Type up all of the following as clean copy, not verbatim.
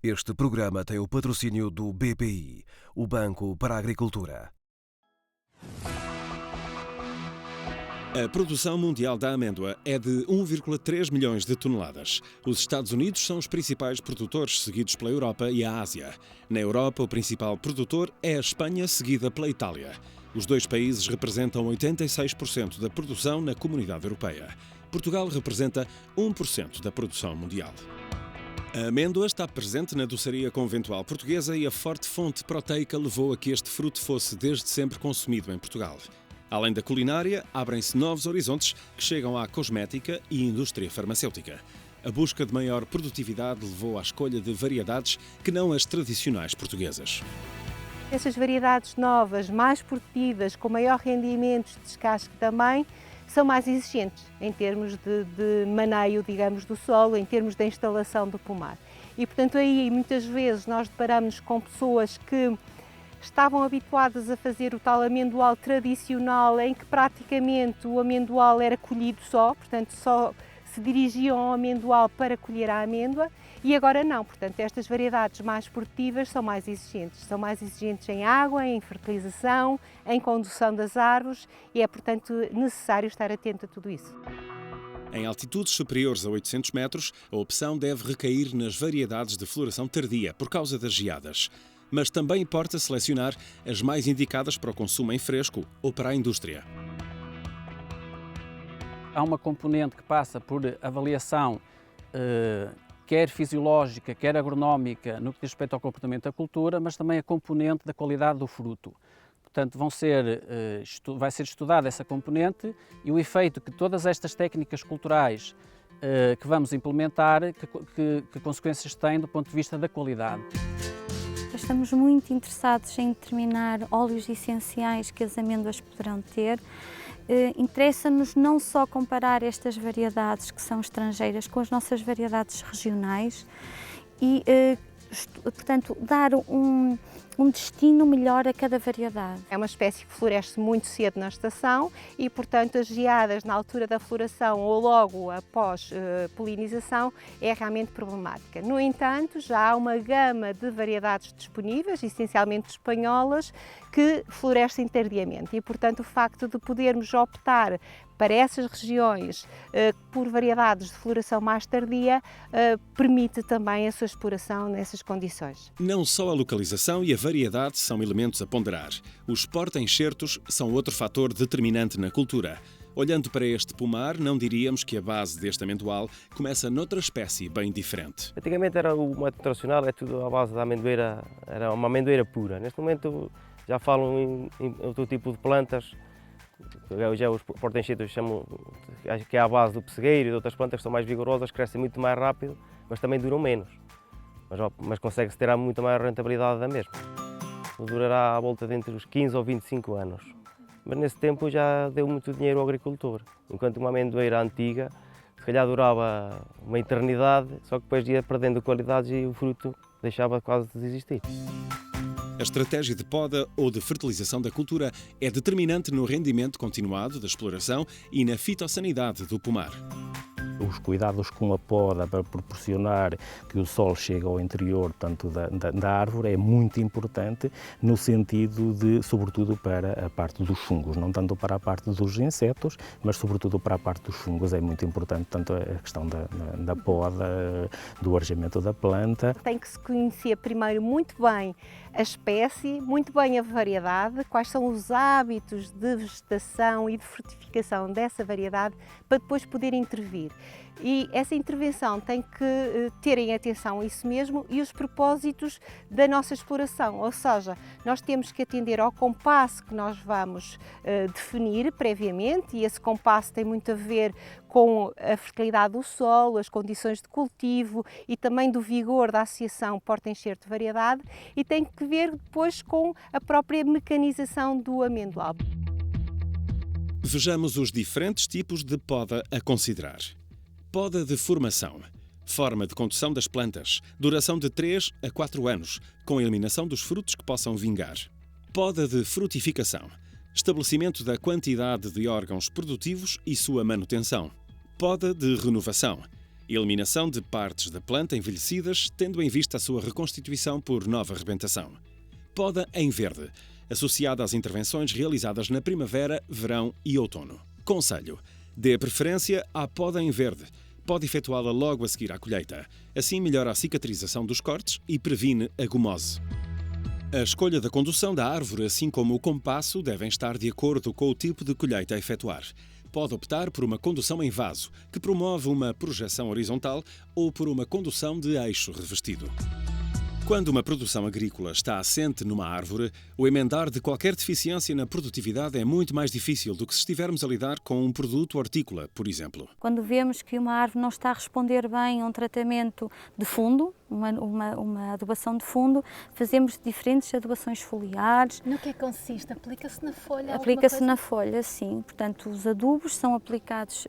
Este programa tem o patrocínio do BPI, o Banco para a Agricultura. A produção mundial da amêndoa é de 1,3 milhões de toneladas. Os Estados Unidos são os principais produtores, seguidos pela Europa e a Ásia. Na Europa, o principal produtor é a Espanha, seguida pela Itália. Os dois países representam 86% da produção na Comunidade Europeia. Portugal representa 1% da produção mundial. A amêndoa está presente na doçaria conventual portuguesa e a forte fonte proteica levou a que este fruto fosse desde sempre consumido em Portugal. Além da culinária, abrem-se novos horizontes que chegam à cosmética e indústria farmacêutica. A busca de maior produtividade levou à escolha de variedades que não as tradicionais portuguesas. Essas variedades novas, mais produtivas, com maior rendimento de descasque também, são mais exigentes em termos de maneio, digamos, do solo, em termos da instalação do pomar. E, portanto, aí muitas vezes nós deparamos com pessoas que estavam habituadas a fazer o tal amendoal tradicional, em que praticamente o amendoal era colhido só, portanto, só se dirigiam ao amendoal para colher a amêndoa, e agora não. Portanto, estas variedades mais produtivas são mais exigentes em água, em fertilização, em condução das árvores, e é, portanto, necessário estar atento a tudo isso. Em altitudes superiores a 800 metros, a opção deve recair nas variedades de floração tardia, por causa das geadas. Mas também importa selecionar as mais indicadas para o consumo em fresco ou para a indústria. Há uma componente que passa por avaliação quer fisiológica, quer agronómica, no que diz respeito ao comportamento da cultura, mas também a componente da qualidade do fruto. Portanto, vai ser estudada essa componente e o efeito que todas estas técnicas culturais que vamos implementar, que consequências têm do ponto de vista da qualidade. Estamos muito interessados em determinar óleos essenciais que as amêndoas poderão ter. Interessa-nos não só comparar estas variedades que são estrangeiras com as nossas variedades regionais e, portanto, dar um destino melhor a cada variedade. É uma espécie que floresce muito cedo na estação e, portanto, as geadas na altura da floração ou logo após polinização é realmente problemática. No entanto, já há uma gama de variedades disponíveis, essencialmente espanholas, que florescem tardiamente e, portanto, o facto de podermos optar para essas regiões por variedades de floração mais tardia permite também a sua exploração nessas condições. Não só a localização e a variedade são elementos a ponderar. Os porta-enxertos são outro fator determinante na cultura. Olhando para este pomar, não diríamos que a base deste amendoal começa noutra espécie bem diferente. Antigamente era o método tradicional, é tudo à base da amendoeira, era uma amendoeira pura. Neste momento já falam em outro tipo de plantas. Já os porta-enxertos chamam que é a base do pessegueiro e de outras plantas que são mais vigorosas, crescem muito mais rápido, mas também duram menos. Mas consegue-se ter muito maior rentabilidade da mesma. Durará à volta de entre os 15 ou 25 anos. Mas nesse tempo já deu muito dinheiro ao agricultor. Enquanto uma amendoeira antiga, se calhar durava uma eternidade, só que depois ia perdendo qualidades e o fruto deixava quase de existir. A estratégia de poda ou de fertilização da cultura é determinante no rendimento continuado da exploração e na fitossanidade do pomar. Os cuidados com a poda para proporcionar que o sol chegue ao interior, tanto da árvore, é muito importante no sentido de, sobretudo, para a parte dos fungos, não tanto para a parte dos insetos, mas sobretudo para a parte dos fungos é muito importante, tanto a questão da poda, do arejamento da planta. Tem que se conhecer primeiro muito bem a espécie, muito bem a variedade, quais são os hábitos de vegetação e de frutificação dessa variedade, para depois poder intervir. E essa intervenção tem que ter em atenção isso mesmo e os propósitos da nossa exploração, ou seja, nós temos que atender ao compasso que nós vamos definir previamente, e esse compasso tem muito a ver com a fertilidade do solo, as condições de cultivo e também do vigor da associação porta-enxerto-variedade, e tem que ver depois com a própria mecanização do amendoal. Vejamos os diferentes tipos de poda a considerar. Poda de formação. Forma de condução das plantas. Duração de 3 a 4 anos, com eliminação dos frutos que possam vingar. Poda de frutificação. Estabelecimento da quantidade de órgãos produtivos e sua manutenção. Poda de renovação. Eliminação de partes da planta envelhecidas, tendo em vista a sua reconstituição por nova rebentação. Poda em verde, associada às intervenções realizadas na primavera, verão e outono. Conselho: dê preferência à poda em verde. Pode efetuá-la logo a seguir à colheita. Assim melhora a cicatrização dos cortes e previne a gomose. A escolha da condução da árvore, assim como o compasso, devem estar de acordo com o tipo de colheita a efetuar. Pode optar por uma condução em vaso, que promove uma projeção horizontal, ou por uma condução de eixo revestido. Quando uma produção agrícola está assente numa árvore, o emendar de qualquer deficiência na produtividade é muito mais difícil do que se estivermos a lidar com um produto hortícola, por exemplo. Quando vemos que uma árvore não está a responder bem a um tratamento de fundo, uma adubação de fundo, fazemos diferentes adubações foliares. No que consiste? Aplica-se na folha? Aplica-se na folha, sim. Portanto, os adubos são aplicados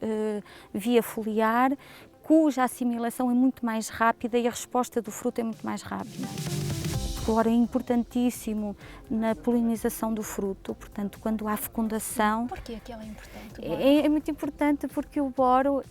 via foliar, cuja assimilação é muito mais rápida e a resposta do fruto é muito mais rápida. O boro é importantíssimo na polinização do fruto, portanto, quando há fecundação. Porquê é que ela é importante? É muito importante porque o boro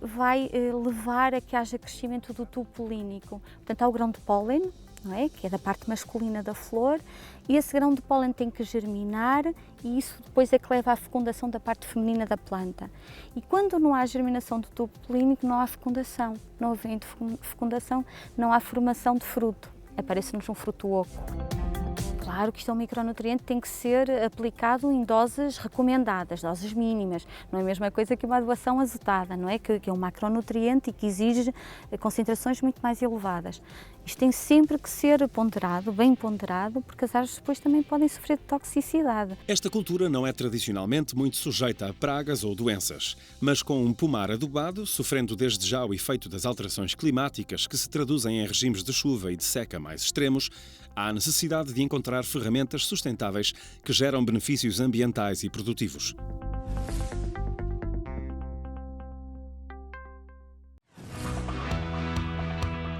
vai levar a que haja crescimento do tubo polínico. Portanto, há o grão de pólen, não é? Que é da parte masculina da flor, e esse grão de pólen tem que germinar e isso depois é que leva à fecundação da parte feminina da planta. E quando não há germinação do tubo polínico, não há fecundação. Não havendo fecundação, não há formação de fruto. Aparece-nos um fruto oco. Claro que isto é um micronutriente, tem que ser aplicado em doses recomendadas, doses mínimas. Não é a mesma coisa que uma adubação azotada, não é? Que é um macronutriente e que exige concentrações muito mais elevadas. Isto tem sempre que ser ponderado, bem ponderado, porque as árvores depois também podem sofrer de toxicidade. Esta cultura não é tradicionalmente muito sujeita a pragas ou doenças, mas com um pomar adubado, sofrendo desde já o efeito das alterações climáticas que se traduzem em regimes de chuva e de seca mais extremos, há necessidade de encontrar ferramentas sustentáveis que geram benefícios ambientais e produtivos.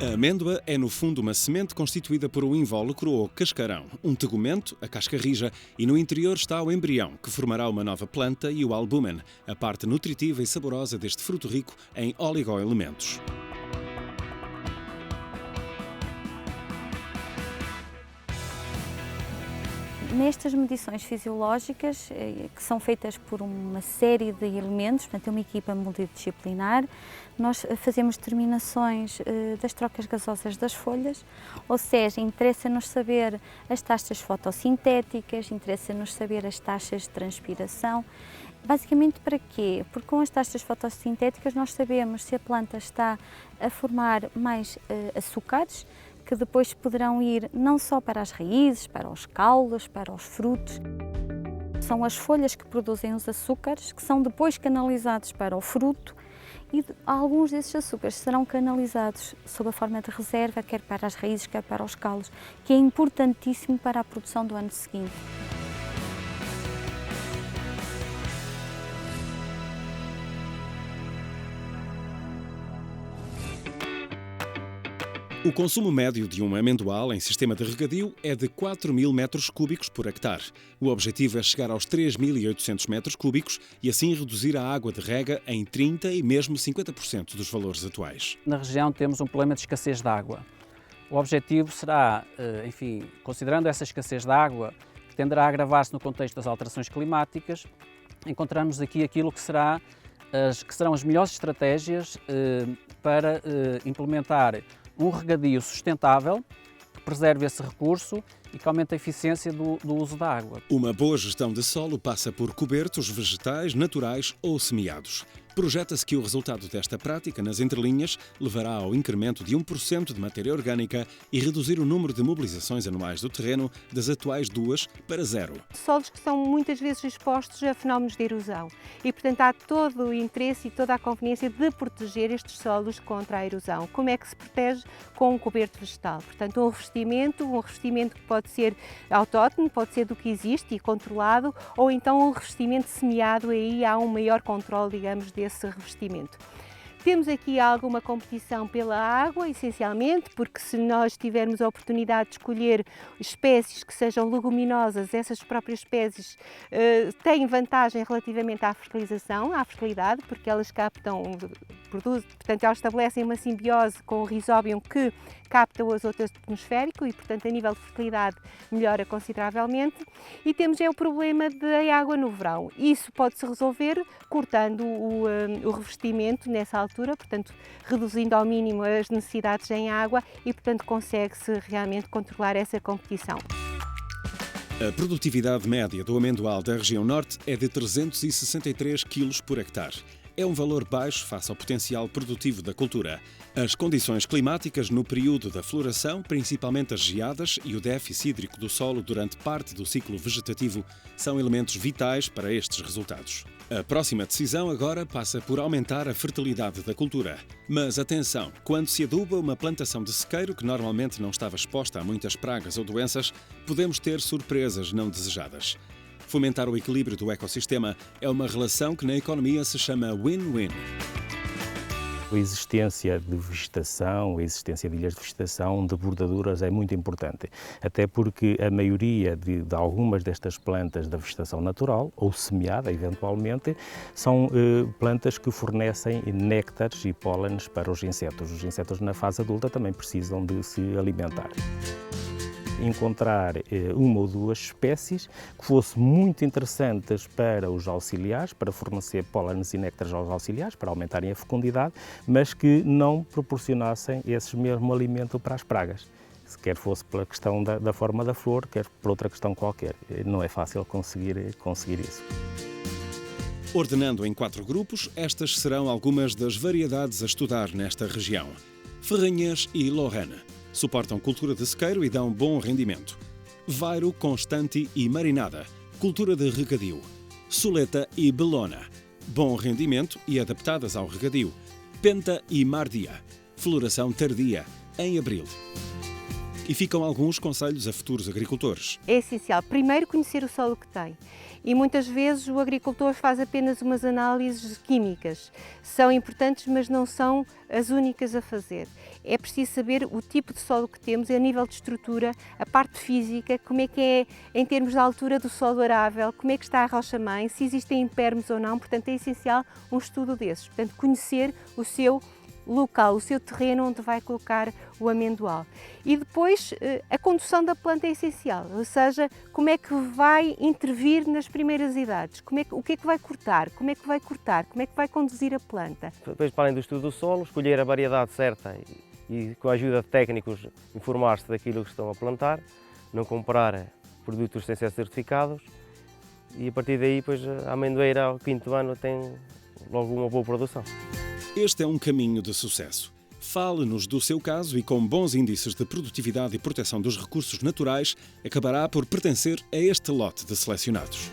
A amêndoa é, no fundo, uma semente constituída por um invólucro ou cascarão, um tegumento, a casca rija, e no interior está o embrião, que formará uma nova planta, e o albúmen, a parte nutritiva e saborosa deste fruto rico em oligoelementos. Nestas medições fisiológicas, que são feitas por uma série de elementos, portanto é uma equipa multidisciplinar, nós fazemos determinações das trocas gasosas das folhas, ou seja, interessa-nos saber as taxas fotossintéticas, interessa-nos saber as taxas de transpiração. Basicamente para quê? Porque com as taxas fotossintéticas nós sabemos se a planta está a formar mais açúcares, que depois poderão ir não só para as raízes, para os caules, para os frutos. São as folhas que produzem os açúcares, que são depois canalizados para o fruto, e alguns desses açúcares serão canalizados sob a forma de reserva, quer para as raízes, quer para os caules, que é importantíssimo para a produção do ano seguinte. O consumo médio de um amendoal em sistema de regadio é de 4.000 metros cúbicos por hectare. O objetivo é chegar aos 3.800 metros cúbicos e assim reduzir a água de rega em 30% e mesmo 50% dos valores atuais. Na região temos um problema de escassez de água. O objetivo será, enfim, considerando essa escassez de água, que tenderá a agravar-se no contexto das alterações climáticas, encontramos aqui aquilo que serão as melhores estratégias para implementar um regadio sustentável, que preserve esse recurso e que aumente a eficiência do uso da água. Uma boa gestão de solo passa por cobertos vegetais naturais ou semeados. Projeta-se que o resultado desta prática nas entrelinhas levará ao incremento de 1% de matéria orgânica e reduzir o número de mobilizações anuais do terreno das atuais 2 para 0. Solos que são muitas vezes expostos a fenómenos de erosão e, portanto, há todo o interesse e toda a conveniência de proteger estes solos contra a erosão. Como é que se protege? Com um coberto vegetal. Portanto, um revestimento que pode ser autóctone, pode ser do que existe e controlado, ou então um revestimento semeado, aí há um maior controle, digamos, desse revestimento. Temos aqui alguma competição pela água, essencialmente, porque se nós tivermos a oportunidade de escolher espécies que sejam leguminosas, essas próprias espécies têm vantagem relativamente à fertilização, à fertilidade, porque elas captam, portanto elas estabelecem uma simbiose com o rizóbio que capta o azoto atmosférico e, portanto, a nível de fertilidade melhora consideravelmente. E temos o problema da água no verão. Isso pode-se resolver cortando o revestimento nessa altura, portanto, reduzindo ao mínimo as necessidades em água e, portanto, consegue-se realmente controlar essa competição. A produtividade média do amendoal da região norte é de 363 kg por hectare. É um valor baixo face ao potencial produtivo da cultura. As condições climáticas no período da floração, principalmente as geadas e o déficit hídrico do solo durante parte do ciclo vegetativo, são elementos vitais para estes resultados. A próxima decisão agora passa por aumentar a fertilidade da cultura. Mas atenção, quando se aduba uma plantação de sequeiro que normalmente não estava exposta a muitas pragas ou doenças, podemos ter surpresas não desejadas. Fomentar o equilíbrio do ecossistema é uma relação que na economia se chama win-win. A existência de vegetação, a existência de ilhas de vegetação, de bordaduras é muito importante, até porque a maioria de algumas destas plantas da vegetação natural, ou semeada eventualmente, são plantas que fornecem néctares e pólenes para os insetos. Os insetos na fase adulta também precisam de se alimentar. Encontrar uma ou duas espécies que fossem muito interessantes para os auxiliares, para fornecer pólenes e néctares aos auxiliares, para aumentarem a fecundidade, mas que não proporcionassem esse mesmo alimento para as pragas. Quer fosse pela questão da forma da flor, quer por outra questão qualquer. Não é fácil conseguir isso. Ordenando em 4 grupos, estas serão algumas das variedades a estudar nesta região. Ferranhês e Lorraine suportam cultura de sequeiro e dão bom rendimento. Vairo, Constante e Marinada, cultura de regadio. Soleta e Belona, bom rendimento e adaptadas ao regadio. Penta e Mardia, floração tardia, em abril. E ficam alguns conselhos a futuros agricultores. É essencial, primeiro, conhecer o solo que tem. E muitas vezes o agricultor faz apenas umas análises químicas. São importantes, mas não são as únicas a fazer. É preciso saber o tipo de solo que temos, a nível de estrutura, a parte física, como é que é em termos de altura do solo arável, como é que está a rocha-mãe, se existem impermes ou não. Portanto, é essencial um estudo desses. Portanto, conhecer o seu local, o seu terreno onde vai colocar o amendoal. E depois a condução da planta é essencial, ou seja, como é que vai intervir nas primeiras idades, o que é que vai cortar, como é que vai conduzir a planta. Depois, para além do estudo do solo, escolher a variedade certa e com a ajuda de técnicos informar-se daquilo que estão a plantar, não comprar produtos sem ser certificados e a partir daí, depois, a amendoeira ao 5º ano tem logo uma boa produção. Este é um caminho de sucesso. Fale-nos do seu caso e, com bons índices de produtividade e proteção dos recursos naturais, acabará por pertencer a este lote de selecionados.